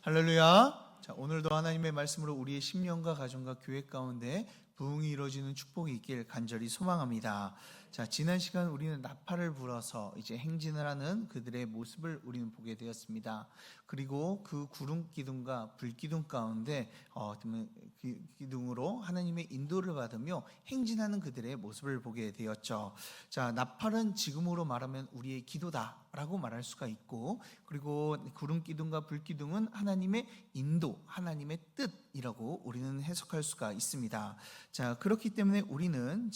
할렐루야. 자, 오늘도 하나님의 말씀으로 우리의 심령과 가정과 교회 가운데 부흥이 이루어지는 축복이 있길 간절히 소망합니다. 자, 지난 시간 우리는 나팔을 불어서 이제 행진을 하는 그들의 모습을 우리는 보게 되었습니다. 그리고 그 구름 기둥과 불 기둥 가운데 기둥으로 하나님의 인도를 받으며 행진하는 그들의 모습을 보게 되었죠. 자, 나팔은 지금으로 말하면 우리의 기도다라고 말할 수가 있고, 그리고 구름 기둥과 불 기둥은 하나님의 인도, 하나님의 뜻이라고 우리는 해석할 수가 있습니다. 자, 그렇기 때문에 우리는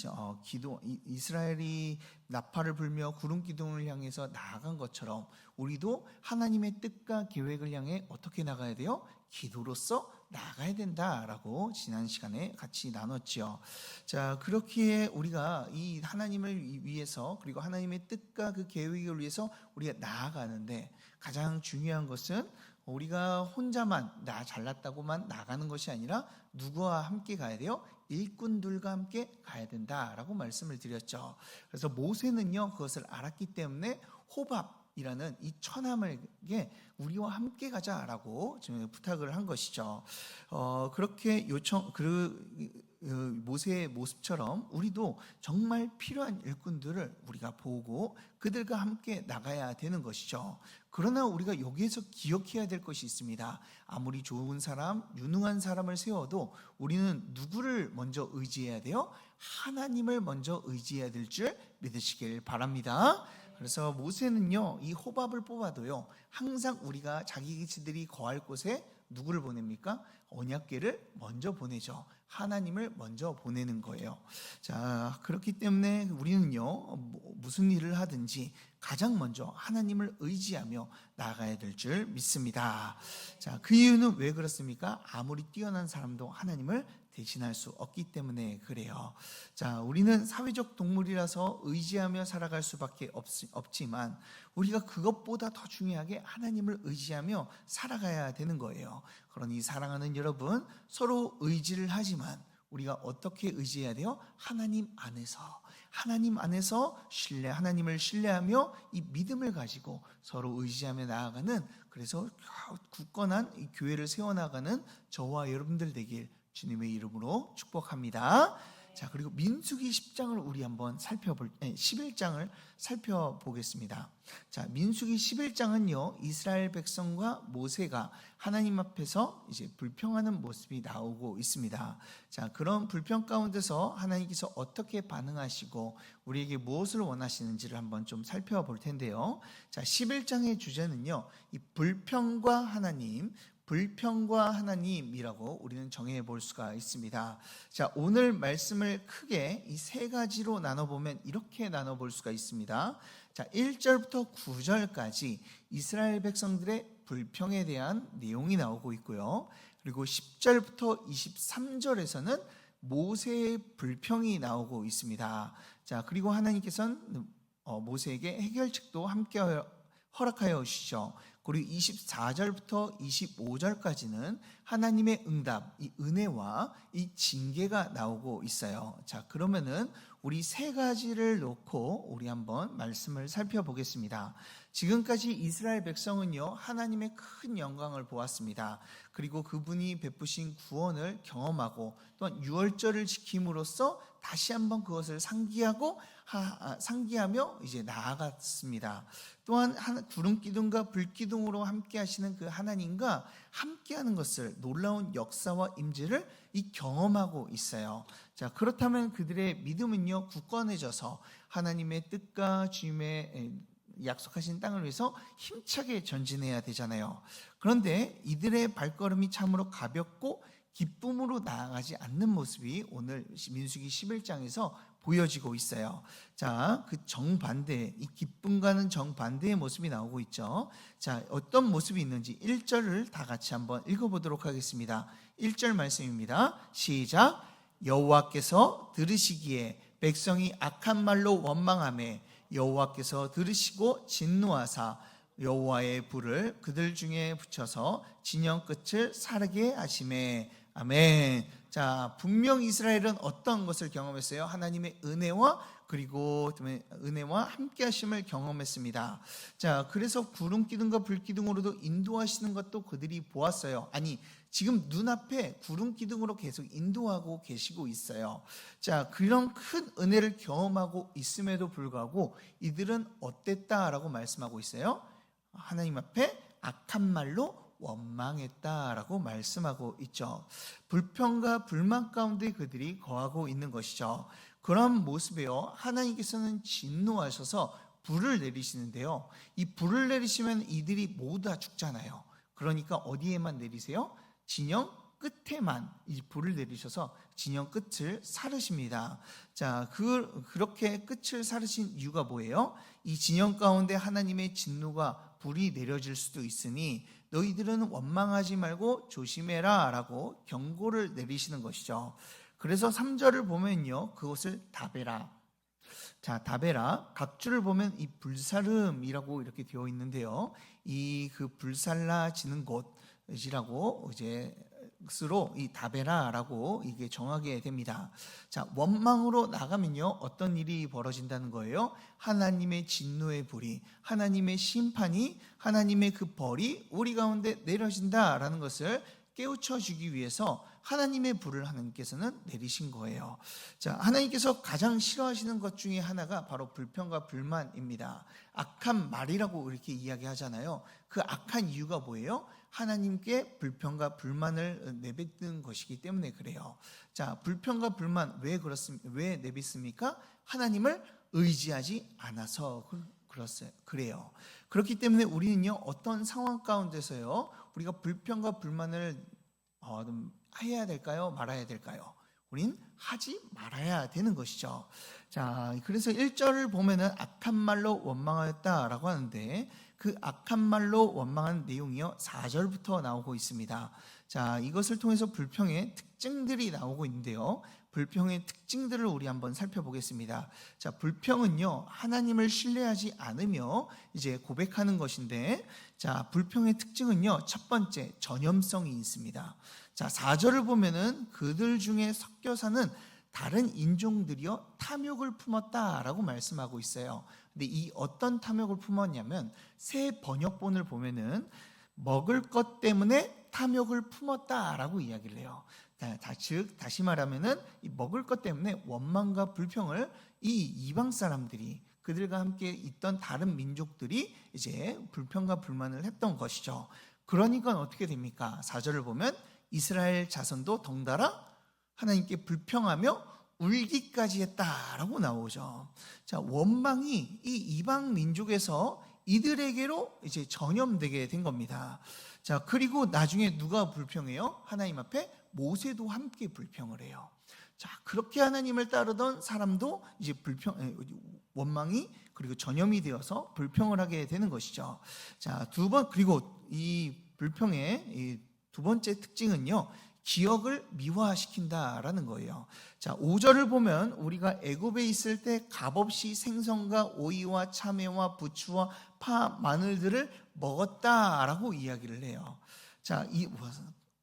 이스라엘이 나팔을 불며 구름 기둥을 향해서 나아간 것처럼 우리도 하나님의 뜻과 계획을 향해 어떻게 나가야 돼요? 기도로서 나가야 된다라고 지난 시간에 같이 나눴지요. 자, 그렇기에 우리가 이 하나님을 위해서, 그리고 하나님의 뜻과 그 계획을 위해서 우리가 나아가는데, 가장 중요한 것은 우리가 혼자만 나 잘났다고만 나가는 것이 아니라 누구와 함께 가야 돼요? 일꾼들과 함께 가야 된다라고 말씀을 드렸죠. 그래서 모세는요, 그것을 알았기 때문에 호밥이라는 이 처남에게 우리와 함께 가자라고 부탁을 한 것이죠. 그렇게 모세의 모습처럼 우리도 정말 필요한 일꾼들을 우리가 보고 그들과 함께 나가야 되는 것이죠. 그러나 우리가 여기에서 기억해야 될 것이 있습니다. 아무리 좋은 사람, 유능한 사람을 세워도 우리는 누구를 먼저 의지해야 돼요? 하나님을 먼저 의지해야 될 줄 믿으시길 바랍니다. 그래서 모세는요, 이 호밥을 뽑아도요, 항상 우리가 자기 기치들이 거할 곳에 누구를 보냅니까? 언약궤를 먼저 보내죠. 하나님을 먼저 보내는 거예요. 자, 그렇기 때문에 우리는요, 무슨 일을 하든지 가장 먼저 하나님을 의지하며 나아가야 될 줄 믿습니다. 자, 그 이유는 왜 그렇습니까? 아무리 뛰어난 사람도 하나님을 대신할 수 없기 때문에 그래요. 자, 우리는 사회적 동물이라서 의지하며 살아갈 수밖에 없지만 우리가 그것보다 더 중요하게 하나님을 의지하며 살아가야 되는 거예요. 그러니 사랑하는 여러분, 서로 의지를 하지만 우리가 어떻게 의지해야 돼요? 하나님 안에서 하나님을 신뢰하며 이 믿음을 가지고 서로 의지하며 나아가는, 그래서 굳건한 이 교회를 세워나가는 저와 여러분들 되길 주님의 이름으로 축복합니다. 자, 그리고 민수기 10장을 우리 한번 11장을 살펴보겠습니다. 자, 민수기 11장은요, 이스라엘 백성과 모세가 하나님 앞에서 이제 불평하는 모습이 나오고 있습니다. 자, 그런 불평 가운데서 하나님께서 어떻게 반응하시고 우리에게 무엇을 원하시는지를 한번 좀 살펴볼 텐데요. 자, 11장의 주제는요, 이 불평과 하나님이라고 우리는 정해 볼 수가 있습니다. 자, 오늘 말씀을 크게 이 세 가지로 나눠보면 이렇게 나눠볼 수가 있습니다. 자, 1절부터 9절까지 이스라엘 백성들의 불평에 대한 내용이 나오고 있고요. 그리고 10절부터 23절에서는 모세의 불평이 나오고 있습니다. 자, 그리고 하나님께서는 모세에게 해결책도 함께 허락하여 주시죠. 그리고 24절부터 25절까지는 하나님의 응답, 이 은혜와 이 징계가 나오고 있어요. 자, 그러면은 우리 세 가지를 놓고 우리 한번 말씀을 살펴보겠습니다. 지금까지 이스라엘 백성은요, 하나님의 큰 영광을 보았습니다. 그리고 그분이 베푸신 구원을 경험하고 또한 유월절을 지킴으로써 다시 한번 그것을 상기하며 이제 나아갔습니다. 또한 구름 기둥과 불 기둥으로 함께 하시는 그 하나님과 함께하는 것을, 놀라운 역사와 임재를 경험하고 있어요. 자, 그렇다면 그들의 믿음은요, 굳건해져서 하나님의 뜻과 주님의 약속하신 땅을 위해서 힘차게 전진해야 되잖아요. 그런데 이들의 발걸음이 참으로 가볍고 기쁨으로 나아가지 않는 모습이 오늘 민수기 11장에서 보여지고 있어요. 자, 그 정반대, 이 기쁨과는 정반대의 모습이 나오고 있죠. 자, 어떤 모습이 있는지 1절을 다 같이 한번 읽어보도록 하겠습니다. 1절 말씀입니다. 시작. 여호와께서 들으시기에 백성이 악한 말로 원망하매 여호와께서 들으시고 진노하사 여호와의 불을 그들 중에 붙여서 진영 끝을 사르게 하시매. 아멘. 자, 분명 이스라엘은 어떤 것을 경험했어요? 하나님의 은혜와 그리고 은혜와 함께 하심을 경험했습니다. 자, 그래서 구름 기둥과 불 기둥으로도 인도하시는 것도 그들이 보았어요. 아니, 지금 눈앞에 구름 기둥으로 계속 인도하고 계시고 있어요. 자, 그런 큰 은혜를 경험하고 있음에도 불구하고 이들은 어땠다라고 말씀하고 있어요. 하나님 앞에 악한 말로 원망했다라고 말씀하고 있죠. 불평과 불만 가운데 그들이 거하고 있는 것이죠. 그런 모습에요, 하나님께서는 진노하셔서 불을 내리시는데요, 이 불을 내리시면 이들이 모두 다 죽잖아요. 그러니까 어디에만 내리세요? 진영 끝에만 이 불을 내리셔서 진영 끝을 사르십니다. 자, 그렇게 끝을 사르신 이유가 뭐예요? 이 진영 가운데 하나님의 진노가 불이 내려질 수도 있으니 너희들은 원망하지 말고 조심해라 라고 경고를 내리시는 것이죠. 그래서 3절을 보면요, 그것을 다베라. 자, 다베라, 각주를 보면 이 불사름이라고 이렇게 되어 있는데요, 이 그 불살라지는 곳이라고 이제 스로 이 다베라라고 이게 정하게 됩니다. 자, 원망으로 나가면요, 어떤 일이 벌어진다는 거예요? 하나님의 진노의 불이, 하나님의 심판이, 하나님의 그 벌이 우리 가운데 내려진다라는 것을 깨우쳐 주기 위해서 하나님의 불을 하나님께서는 내리신 거예요. 자, 하나님께서 가장 싫어하시는 것 중에 하나가 바로 불평과 불만입니다. 악한 말이라고 이렇게 이야기하잖아요. 그 악한 이유가 뭐예요? 하나님께 불평과 불만을 내뱉는 것이기 때문에 그래요. 자, 불평과 불만 왜 내뱉습니까? 하나님을 의지하지 않아서 그래요. 그렇기 때문에 우리는요, 어떤 상황 가운데서요, 우리가 불평과 불만을 해야 될까요? 말아야 될까요? 우린 하지 말아야 되는 것이죠. 자, 그래서 1절을 보면은 악한 말로 원망하였다라고 하는데, 그 악한 말로 원망한 내용이요, 4절부터 나오고 있습니다. 자, 이것을 통해서 불평의 특징들이 나오고 있는데요, 불평의 특징들을 우리 한번 살펴보겠습니다. 자, 불평은요, 하나님을 신뢰하지 않으며 이제 고백하는 것인데, 자, 불평의 특징은요, 첫 번째, 전염성이 있습니다. 자, 4절을 보면은 그들 중에 섞여 사는 다른 인종들이요, 탐욕을 품었다라고 말씀하고 있어요. 근데 이 어떤 탐욕을 품었냐면, 새 번역본을 보면은 먹을 것 때문에 탐욕을 품었다라고 이야기를 해요. 즉 다시 말하면은 이 먹을 것 때문에 원망과 불평을 이 이방 사람들이, 그들과 함께 있던 다른 민족들이 이제 불평과 불만을 했던 것이죠. 그러니까 어떻게 됩니까? 4절을 보면 이스라엘 자손도 덩달아 하나님께 불평하며 울기까지 했다라고 나오죠. 자, 원망이 이 이방 민족에서 이들에게로 이제 전염되게 된 겁니다. 자, 그리고 나중에 누가 불평해요? 하나님 앞에 모세도 함께 불평을 해요. 자, 그렇게 하나님을 따르던 사람도 이제 원망이 그리고 전염이 되어서 불평을 하게 되는 것이죠. 자, 그리고 이 불평의 이 두 번째 특징은요, 기억을 미화시킨다라는 거예요. 자, 5절을 보면 우리가 애굽에 있을 때 값없이 생선과 오이와 참외와 부추와 파, 마늘들을 먹었다라고 이야기를 해요. 자,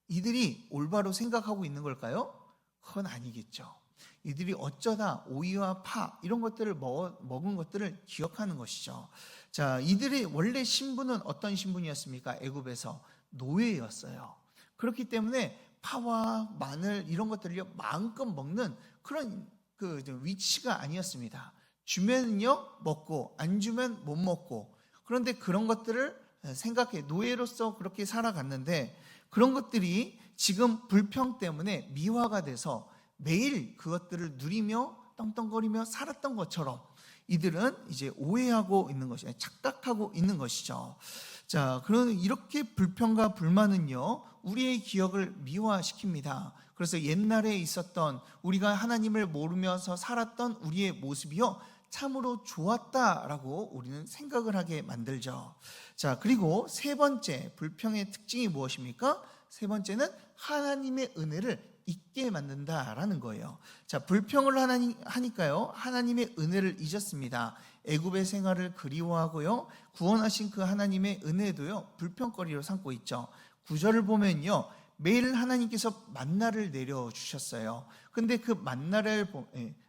이들이 올바로 생각하고 있는 걸까요? 그건 아니겠죠. 이들이 어쩌다 오이와 파 이런 것들을 먹은 것들을 기억하는 것이죠. 자, 이들의 원래 신분은 어떤 신분이었습니까? 애굽에서 노예였어요. 그렇기 때문에 파와 마늘 이런 것들을 마음껏 먹는 그런 그 위치가 아니었습니다. 주면요 먹고, 안 주면 못 먹고. 그런데 그런 것들을 생각해 노예로서 그렇게 살아갔는데, 그런 것들이 지금 불평 때문에 미화가 돼서 매일 그것들을 누리며 떵떵거리며 살았던 것처럼 이들은 이제 오해하고 있는 것이, 착각하고 있는 것이죠. 자, 그런 이렇게 불평과 불만은요, 우리의 기억을 미화시킵니다. 그래서 옛날에 있었던 우리가 하나님을 모르면서 살았던 우리의 모습이요, 참으로 좋았다라고 우리는 생각을 하게 만들죠. 자, 그리고 세 번째 불평의 특징이 무엇입니까? 세 번째는 하나님의 은혜를 잊게 만든다라는 거예요. 자, 불평을 하니까요, 하나님의 은혜를 잊었습니다. 애굽의 생활을 그리워하고요, 구원하신 그 하나님의 은혜도요, 불평거리로 삼고 있죠. 9절을 보면요, 매일 하나님께서 만나를 내려주셨어요. 근데 그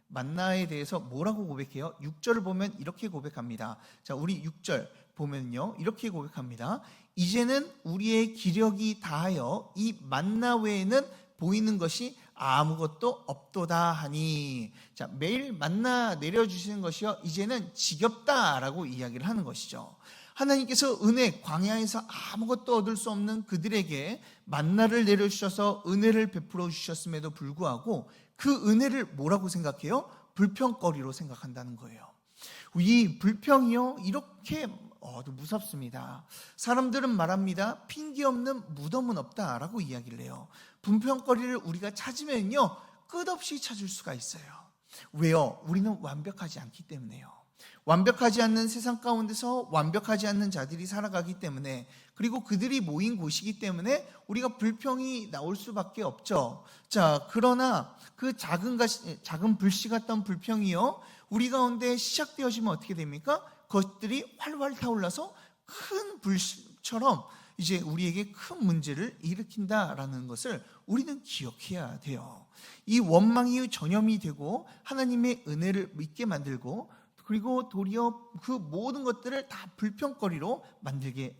만나에 대해서 뭐라고 고백해요? 6절을 보면 이렇게 고백합니다. 자, 우리 6절 보면요, 이렇게 고백합니다. 이제는 우리의 기력이 다하여 이 만나 외에는 보이는 것이 아무것도 없도다 하니, 자, 매일 만나 내려주시는 것이요 이제는 지겹다라고 이야기를 하는 것이죠. 하나님께서 은혜, 광야에서 아무것도 얻을 수 없는 그들에게 만나를 내려주셔서 은혜를 베풀어 주셨음에도 불구하고 그 은혜를 뭐라고 생각해요? 불평거리로 생각한다는 거예요. 이 불평이요 이렇게 무섭습니다. 사람들은 말합니다. 핑계 없는 무덤은 없다라고 이야기를 해요. 불평거리를 우리가 찾으면요 끝없이 찾을 수가 있어요. 왜요? 우리는 완벽하지 않기 때문에요. 완벽하지 않는 세상 가운데서 완벽하지 않는 자들이 살아가기 때문에, 그리고 그들이 모인 곳이기 때문에 우리가 불평이 나올 수밖에 없죠. 자, 그러나 그 작은 불씨 같던 불평이요 우리 가운데 시작되어지면 어떻게 됩니까? 그것들이 활활 타올라서 큰 불씨처럼 이제 우리에게 큰 문제를 일으킨다라는 것을 우리는 기억해야 돼요. 이 원망이 전염이 되고 하나님의 은혜를 믿게 만들고, 그리고 도리어 그 모든 것들을 다 불평거리로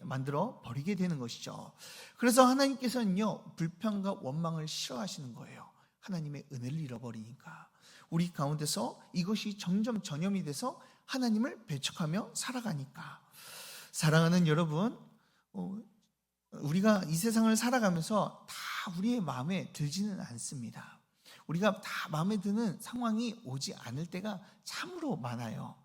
만들어 버리게 되는 것이죠. 그래서 하나님께서는요 불평과 원망을 싫어하시는 거예요. 하나님의 은혜를 잃어버리니까. 우리 가운데서 이것이 점점 전염이 돼서 하나님을 배척하며 살아가니까. 사랑하는 여러분, 우리가 이 세상을 살아가면서 다 우리의 마음에 들지는 않습니다. 우리가 다 마음에 드는 상황이 오지 않을 때가 참으로 많아요.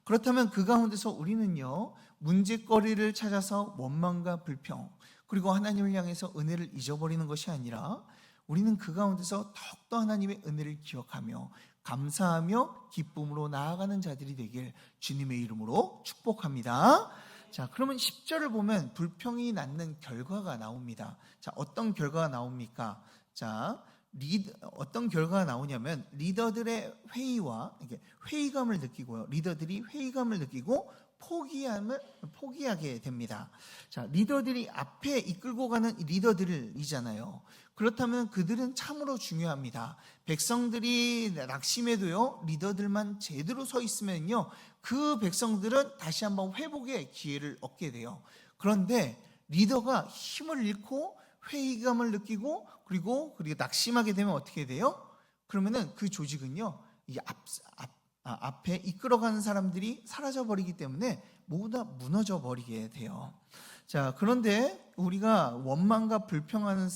그렇다면 그 가운데서 우리는요 문제거리를 찾아서 원망과 불평, 그리고 하나님을 향해서 은혜를 잊어버리는 것이 아니라 우리는 그 가운데서 더욱더 하나님의 은혜를 기억하며 감사하며 기쁨으로 나아가는 자들이 되길 주님의 이름으로 축복합니다. 자, 그러면 10절을 보면 불평이 낳는 결과가 나옵니다. 자, 어떤 결과가 나옵니까? 자, 어떤 결과가 나오냐면 리더들의 회의감을 느끼고요. 리더들이 회의감을 느끼고 포기하게 됩니다. 자, 리더들이 앞에 이끌고 가는 리더들이잖아요. 그렇다면 그들은 참으로 중요합니다. 백성들이 낙심해도요 리더들만 제대로 서 있으면요 그 백성들은 다시 한번 회복의 기회를 얻게 돼요. 그런데 리더가 힘을 잃고 회의감을 느끼고 그리고 낙심하게 되면 어떻게 돼요? 그러면은 그 조직은요 이 앞에 이끌어가는 사람들이 사라져버리기 때문에 모두 다 무너져 버리게 돼요. 자, 그런데 우리가 원망과 불평을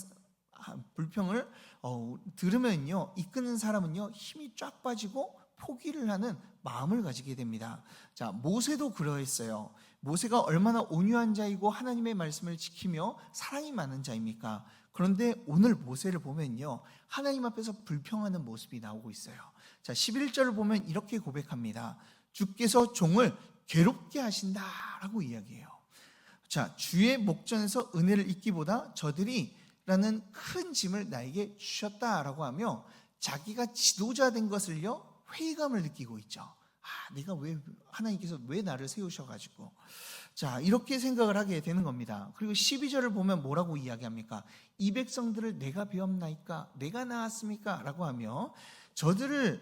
들으면요 이끄는 사람은요 힘이 쫙 빠지고 포기를 하는 마음을 가지게 됩니다. 자, 모세도 그러했어요. 모세가 얼마나 온유한 자이고 하나님의 말씀을 지키며 사랑이 많은 자입니까? 그런데 오늘 모세를 보면요 하나님 앞에서 불평하는 모습이 나오고 있어요. 자, 11절을 보면 이렇게 고백합니다. 주께서 종을 괴롭게 하신다라고 이야기해요. 자, 주의 목전에서 은혜를 잊기보다 저들이 라는 큰 짐을 나에게 주셨다라고 하며 자기가 지도자 된 것을요 회의감을 느끼고 있죠. 내가 하나님께서 왜 나를 세우셔가지고, 자, 이렇게 생각을 하게 되는 겁니다. 그리고 12절을 보면 뭐라고 이야기합니까? 이 백성들을 내가 배웠나이까? 내가 낳았습니까? 라고 하며 저들의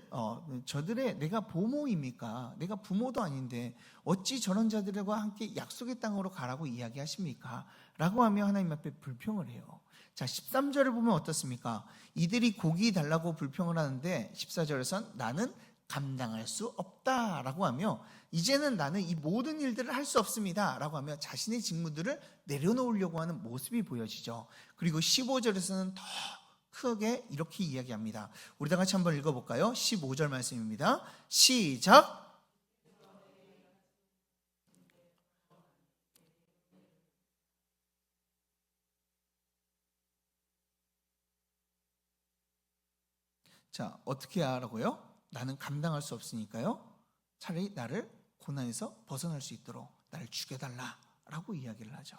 내가 보모입니까? 내가 부모도 아닌데 어찌 저런 자들과 함께 약속의 땅으로 가라고 이야기하십니까? 라고 하며 하나님 앞에 불평을 해요. 자, 13절을 보면 어떻습니까? 이들이 고기 달라고 불평을 하는데 14절에선 나는 감당할 수 없다라고 하며 이제는 나는 이 모든 일들을 할 수 없습니다 라고 하며 자신의 직무들을 내려놓으려고 하는 모습이 보여지죠. 그리고 15절에서는 더 크게 이렇게 이야기합니다. 우리 다 같이 한번 읽어볼까요? 15절 말씀입니다. 시작! 자, 어떻게 하라고요? 나는 감당할 수 없으니까요 차라리 나를 고난에서 벗어날 수 있도록 나를 죽여달라 라고 이야기를 하죠.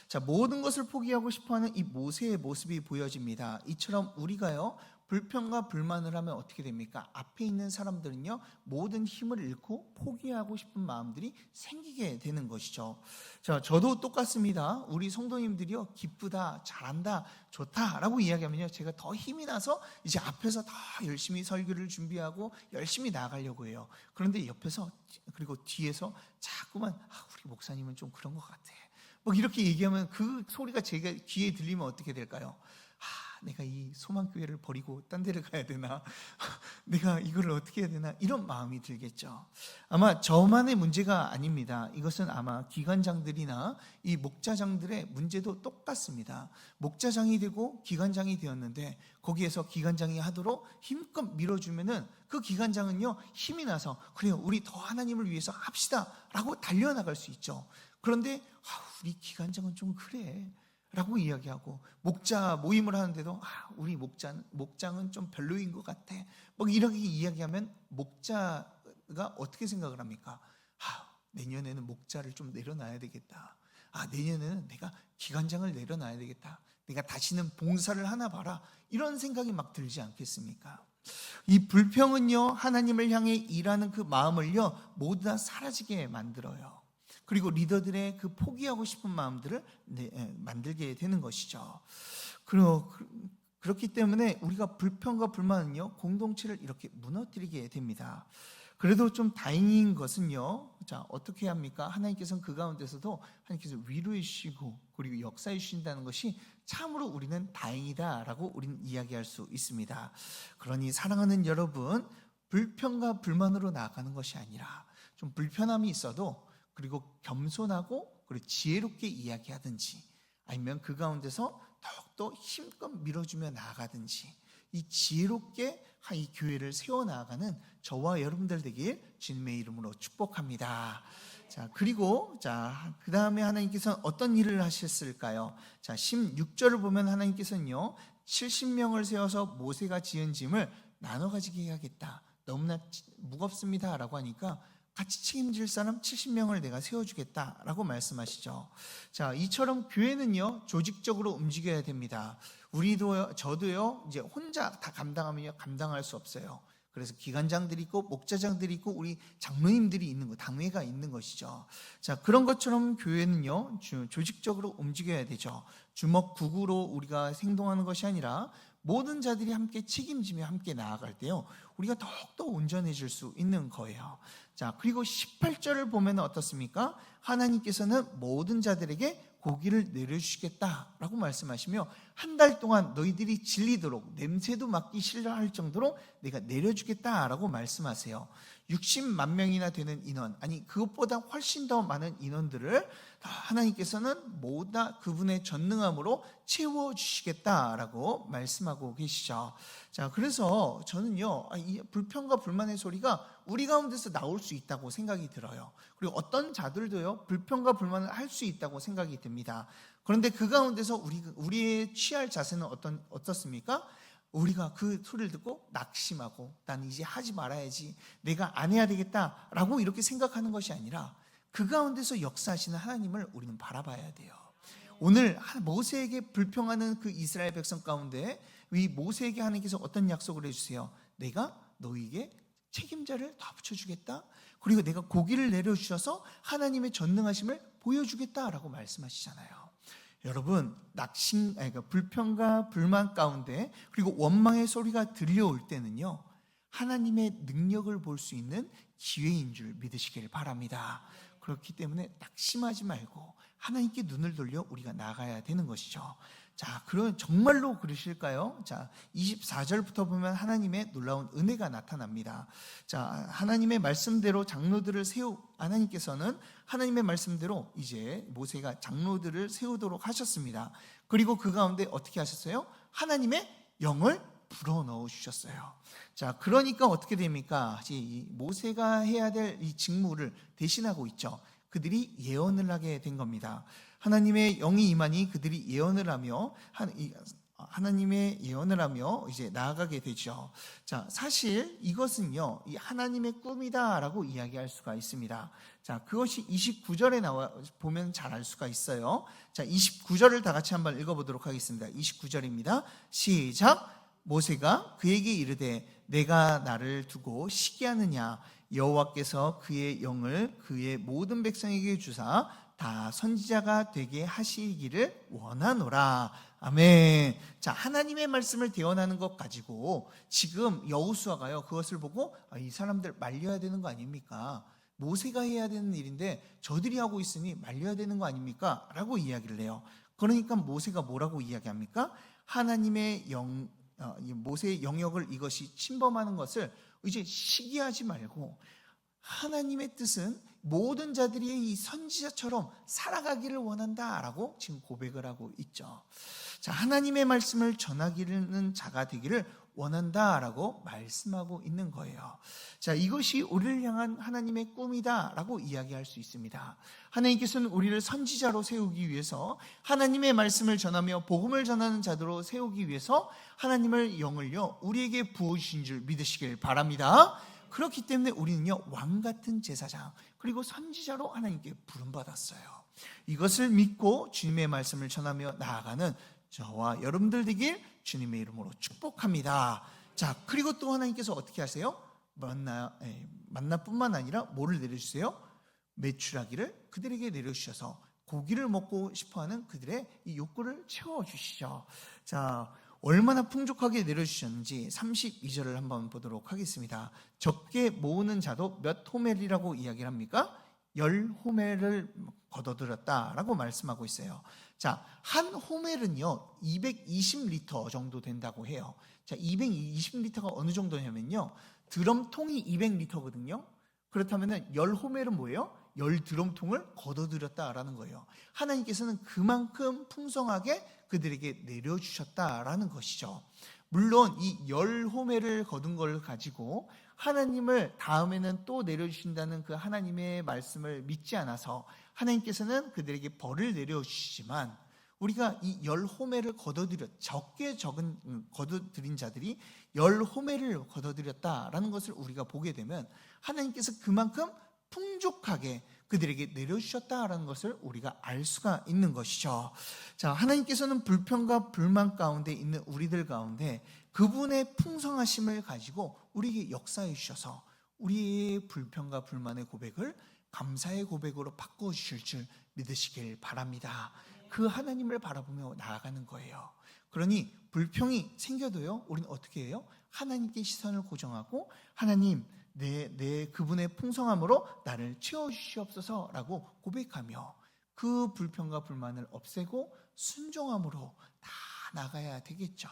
자, 모든 것을 포기하고 싶어하는 이 모세의 모습이 보여집니다. 이처럼 우리가요 불평과 불만을 하면 어떻게 됩니까? 앞에 있는 사람들은요, 모든 힘을 잃고 포기하고 싶은 마음들이 생기게 되는 것이죠. 자, 저도 똑같습니다. 우리 성도님들이요, 기쁘다, 잘한다, 좋다라고 이야기하면요, 제가 더 힘이 나서 이제 앞에서 더 열심히 설교를 준비하고 열심히 나아가려고 해요. 그런데 옆에서 그리고 뒤에서 자꾸만 우리 목사님은 좀 그런 것 같아. 뭐 이렇게 얘기하면 그 소리가 제가 귀에 들리면 어떻게 될까요? 내가 이 소망교회를 버리고 딴 데를 가야 되나? 내가 이걸 어떻게 해야 되나? 이런 마음이 들겠죠. 아마 저만의 문제가 아닙니다. 이것은 아마 기관장들이나 이 목자장들의 문제도 똑같습니다. 목자장이 되고 기관장이 되었는데 거기에서 기관장이 하도록 힘껏 밀어주면은 그 기관장은요, 힘이 나서 그래요, 우리 더 하나님을 위해서 합시다 라고 달려나갈 수 있죠. 그런데 우리 기관장은 좀 그래 라고 이야기하고, 목자 모임을 하는데도 우리 목장은 좀 별로인 것 같아, 뭐 이렇게 이야기하면 목자가 어떻게 생각을 합니까? 내년에는 목자를 좀 내려놔야 되겠다. 내년에는 내가 기관장을 내려놔야 되겠다. 내가 다시는 봉사를 하나 봐라. 이런 생각이 막 들지 않겠습니까? 이 불평은요, 하나님을 향해 일하는 그 마음을요, 모두 다 사라지게 만들어요. 그리고 리더들의 그 포기하고 싶은 마음들을 만들게 되는 것이죠. 그렇기 때문에 우리가 불평과 불만은요, 공동체를 이렇게 무너뜨리게 됩니다. 그래도 좀 다행인 것은요, 자, 어떻게 합니까? 하나님께서는 그 가운데서도 하나님께서 위로해 주시고 그리고 역사해 주신다는 것이 참으로 우리는 다행이다라고 우리는 이야기할 수 있습니다. 그러니 사랑하는 여러분, 불평과 불만으로 나아가는 것이 아니라 좀 불편함이 있어도 그리고 겸손하고 그리고 지혜롭게 이야기하든지, 아니면 그 가운데서 더욱더 힘껏 밀어주며 나아가든지, 이 지혜롭게 이 교회를 세워나가는 저와 여러분들 되길 주님의 이름으로 축복합니다. 자, 그리고 그 다음에 하나님께서는 어떤 일을 하셨을까요? 자, 16절을 보면 하나님께서는요, 70명을 세워서 모세가 지은 짐을 나눠 가지게 해야겠다. 너무나 무겁습니다 라고 하니까 같이 책임질 사람 70명을 내가 세워주겠다라고 말씀하시죠. 자, 이처럼 교회는요, 조직적으로 움직여야 됩니다. 저도요, 이제 혼자 다 감당하면요, 감당할 수 없어요. 그래서 기관장들이 있고 목자장들이 있고 우리 장로님들이 있는 거, 당회가 있는 것이죠. 자, 그런 것처럼 교회는요, 조직적으로 움직여야 되죠. 주먹구구로 우리가 행동하는 것이 아니라 모든 자들이 함께 책임지며 함께 나아갈 때요, 우리가 더욱더 온전해질 수 있는 거예요. 자, 그리고 18절을 보면 어떻습니까? 하나님께서는 모든 자들에게 고기를 내려주시겠다라고 말씀하시며, 한 달 동안 너희들이 질리도록 냄새도 맡기 싫어할 정도로 내가 내려주겠다라고 말씀하세요. 60만 명이나 되는 인원, 아니 그것보다 훨씬 더 많은 인원들을 하나님께서는 모두 다 그분의 전능함으로 채워주시겠다라고 말씀하고 계시죠. 자, 그래서 저는요, 이 불평과 불만의 소리가 우리 가운데서 나올 수 있다고 생각이 들어요. 그리고 어떤 자들도요, 불평과 불만을 할 수 있다고 생각이 듭니다. 그런데 그 가운데서 우리의 취할 자세는 어떻습니까? 우리가 그 소리를 듣고 낙심하고 난 이제 하지 말아야지, 내가 안 해야 되겠다라고 이렇게 생각하는 것이 아니라 그 가운데서 역사하시는 하나님을 우리는 바라봐야 돼요. 오늘 모세에게 불평하는 그 이스라엘 백성 가운데 이 모세에게 하나님께서 어떤 약속을 해주세요? 내가 너희에게 책임자를 다 붙여주겠다, 그리고 내가 고기를 내려주셔서 하나님의 전능하심을 보여주겠다라고 말씀하시잖아요. 여러분, 그러니까 불평과 불만 가운데 그리고 원망의 소리가 들려올 때는요, 하나님의 능력을 볼 수 있는 기회인 줄 믿으시길 바랍니다. 그렇기 때문에 낙심하지 말고 하나님께 눈을 돌려 우리가 나가야 되는 것이죠. 자, 그럼 정말로 그러실까요? 자, 24절부터 보면 하나님의 놀라운 은혜가 나타납니다. 자, 하나님의 말씀대로 장로들을 하나님께서는 하나님의 말씀대로 이제 모세가 장로들을 세우도록 하셨습니다. 그리고 그 가운데 어떻게 하셨어요? 하나님의 영을 불어넣어 주셨어요. 자, 그러니까 어떻게 됩니까? 이 모세가 해야 될 이 직무를 대신하고 있죠. 그들이 예언을 하게 된 겁니다. 하나님의 영이 임하니 그들이 예언을 하며 하나님의 예언을 하며 이제 나아가게 되죠. 자, 사실 이것은요, 이 하나님의 꿈이다라고 이야기할 수가 있습니다. 자, 그것이 29절에 보면 잘 알 수가 있어요. 자, 29절을 다 같이 한번 읽어보도록 하겠습니다. 29절입니다. 시작. 모세가 그에게 이르되 내가 나를 두고 시기하느냐 여호와께서 그의 영을 그의 모든 백성에게 주사 다 선지자가 되게 하시기를 원하노라. 아멘. 자, 하나님의 말씀을 대언하는 것 가지고 지금 여호수아가요 그것을 보고 이 사람들 말려야 되는 거 아닙니까? 모세가 해야 되는 일인데 저들이 하고 있으니 말려야 되는 거 아닙니까? 라고 이야기를 해요. 그러니까 모세가 뭐라고 이야기합니까? 하나님의 모세의 영역을 이것이 침범하는 것을 이제 시기하지 말고 하나님의 뜻은 모든 자들이 이 선지자처럼 살아가기를 원한다라고 지금 고백을 하고 있죠. 자, 하나님의 말씀을 전하기는 자가 되기를 원한다라고 말씀하고 있는 거예요. 자, 이것이 우리를 향한 하나님의 꿈이다라고 이야기할 수 있습니다. 하나님께서는 우리를 선지자로 세우기 위해서 하나님의 말씀을 전하며 복음을 전하는 자들로 세우기 위해서 하나님의 영을요 우리에게 부어주신 줄 믿으시길 바랍니다. 그렇기 때문에 우리는요 왕 같은 제사장 그리고 선지자로 하나님께 부름받았어요. 이것을 믿고 주님의 말씀을 전하며 나아가는 저와 여러분들 되길 주님의 이름으로 축복합니다. 자, 그리고 또 하나님께서 어떻게 하세요? 만나뿐만 아니라 뭐를 내려주세요? 메추라기를 그들에게 내려주셔서 고기를 먹고 싶어하는 그들의 이 욕구를 채워주시죠. 자, 얼마나 풍족하게 내려주셨는지 32절을 한번 보도록 하겠습니다. 적게 모으는 자도 몇 호멜이라고 이야기를 합니까? 10호멜을 거둬들였다라고 말씀하고 있어요. 자, 한 호멜은요 220리터 정도 된다고 해요. 자, 220리터가 어느 정도냐면요 드럼통이 200리터거든요. 그렇다면 10호멜은 뭐예요? 10드럼통을 거둬들였다라는 거예요. 하나님께서는 그만큼 풍성하게 그들에게 내려주셨다라는 것이죠. 물론 이 10호멜을 거둔 걸 가지고 하나님을 다음에는 또 내려주신다는 그 하나님의 말씀을 믿지 않아서 하나님께서는 그들에게 벌을 내려주시지만 우리가 이 10호멜을 적게 거둬들인 자들이 10호멜을 거둬들였다라는 것을 우리가 보게 되면 하나님께서 그만큼 풍족하게 그들에게 내려주셨다라는 것을 우리가 알 수가 있는 것이죠. 자, 하나님께서는 불평과 불만 가운데 있는 우리들 가운데 그분의 풍성하심을 가지고 우리에게 역사해 주셔서 우리의 불평과 불만의 고백을 감사의 고백으로 바꿔주실 줄 믿으시길 바랍니다. 그 하나님을 바라보며 나아가는 거예요. 그러니 불평이 생겨도요 우리는 어떻게 해요? 하나님께 시선을 고정하고 하나님 내 그분의 풍성함으로 나를 채워주시옵소서라고 고백하며 그 불평과 불만을 없애고 순종함으로 다 나가야 되겠죠.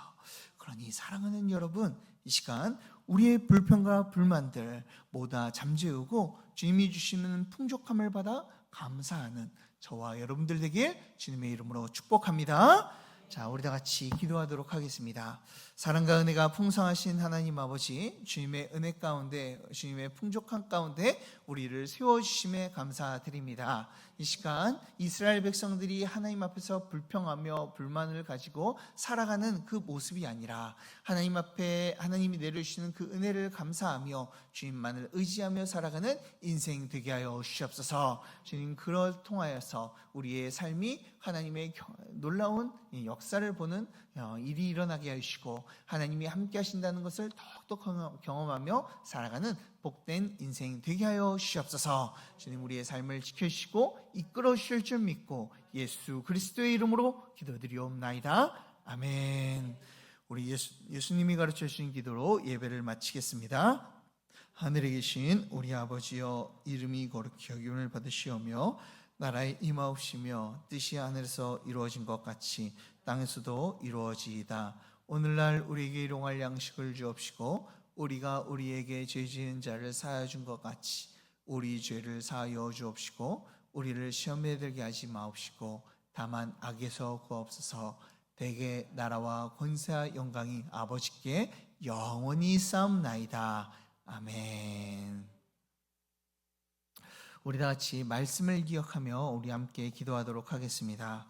그러니 사랑하는 여러분, 이 시간 우리의 불평과 불만들 모두 잠재우고 주님이 주시는 풍족함을 받아 감사하는 저와 여러분들 되길 주님의 이름으로 축복합니다. 자, 우리 다 같이 기도하도록 하겠습니다. 사랑과 은혜가 풍성하신 하나님 아버지, 주님의 은혜 가운데, 주님의 풍족한 가운데 우리를 세워주심에 감사드립니다. 이 시간 이스라엘 백성들이 하나님 앞에서 불평하며 불만을 가지고 살아가는 그 모습이 아니라 하나님 앞에 하나님이 내려주시는 그 은혜를 감사하며 주님만을 의지하며 살아가는 인생 되게 하여 주시옵소서. 주님, 그걸 통하여서 우리의 삶이 하나님의 놀라운 역사를 보는 일이 일어나게 하시고 하나님이 함께 하신다는 것을 더욱더 경험하며 살아가는 복된 인생 되게 하여 주시옵소서. 주님, 우리의 삶을 지켜주시고 이끌어 주실 줄 믿고 예수 그리스도의 이름으로 기도드리옵나이다. 아멘. 우리 예수님이 가르쳐 주신 기도로 예배를 마치겠습니다. 하늘에 계신 우리 아버지여, 이름이 거룩히 여김을 받으시오며 나라에 임하옵시며 뜻이 하늘에서 이루어진 것 같이 땅에서도 이루어지이다. 오늘날 우리에게 일용할 양식을 주옵시고 우리가 우리에게 죄 지은 자를 사하여 준 것 같이 우리 죄를 사하여 주옵시고 우리를 시험에 들게 하지 마옵시고 다만 악에서 구하옵소서. 대개 나라와 권세와 영광이 아버지께 영원히 쌓옵나이다. 아멘. 우리 다 같이 말씀을 기억하며 우리 함께 기도하도록 하겠습니다.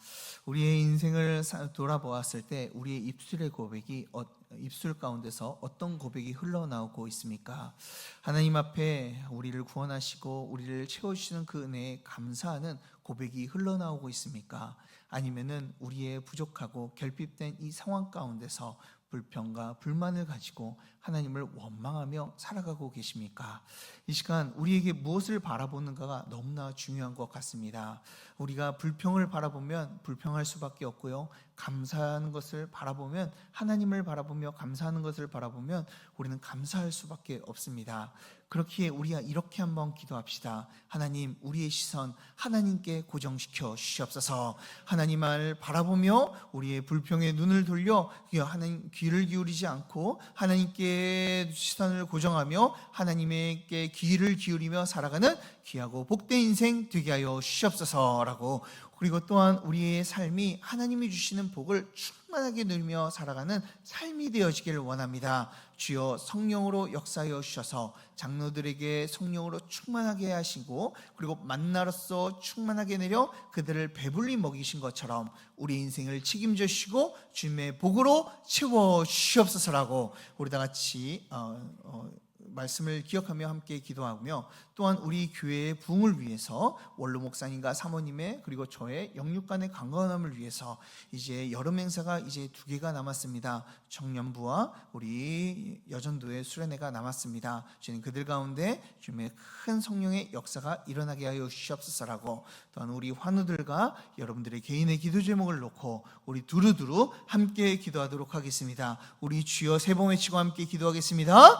우리의 인생을 돌아보았을 때 우리의 입술의 고백이 입술 가운데서 어떤 고백이 흘러나오고 있습니까? 하나님 앞에 우리를 구원하시고 우리를 채워주시는 그 은혜에 감사하는 고백이 흘러나오고 있습니까? 아니면은 우리의 부족하고 결핍된 이 상황 가운데서 불평과 불만을 가지고 하나님을 원망하며 살아가고 계십니까? 이 시간 우리에게 무엇을 바라보는가가 너무나 중요한 것 같습니다. 우리가 불평을 바라보면 불평할 수밖에 없고요. 감사하는 것을 바라보면, 하나님을 바라보며 감사하는 것을 바라보면 우리는 감사할 수밖에 없습니다. 그렇기에 우리가 이렇게 한번 기도합시다. 하나님, 우리의 시선 하나님께 고정시켜 주시옵소서. 하나님을 바라보며 우리의 불평에 눈을 돌려 하나님 귀를 기울이지 않고 하나님께 시선을 고정하며 하나님께 귀를 기울이며 살아가는 귀하고 복된 인생 되게 하여 주시옵소서라고, 그리고 또한 우리의 삶이 하나님이 주시는 복을 충만하게 누리며 살아가는 삶이 되어지기를 원합니다. 주여 성령으로 역사하여 주셔서 장로들에게 성령으로 충만하게 하시고 그리고 만나로서 충만하게 내려 그들을 배불리 먹이신 것처럼 우리 인생을 책임져 주시고 주님의 복으로 채워 주시옵소서라고 우리 다 같이 말씀을 기억하며 함께 기도하며, 또한 우리 교회의 부흥을 위해서 원로 목사님과 사모님의 그리고 저의 영육간의 강건함을 위해서 이제 여름 행사가 이제 2개가 남았습니다. 청년부와 우리 여전도의 수련회가 남았습니다. 주님 그들 가운데 주님의 큰 성령의 역사가 일어나게 하여 주시옵소서라고, 또한 우리 환우들과 여러분들의 개인의 기도 제목을 놓고 우리 두루두루 함께 기도하도록 하겠습니다. 우리 주여 세 번 외치고 함께 기도하겠습니다.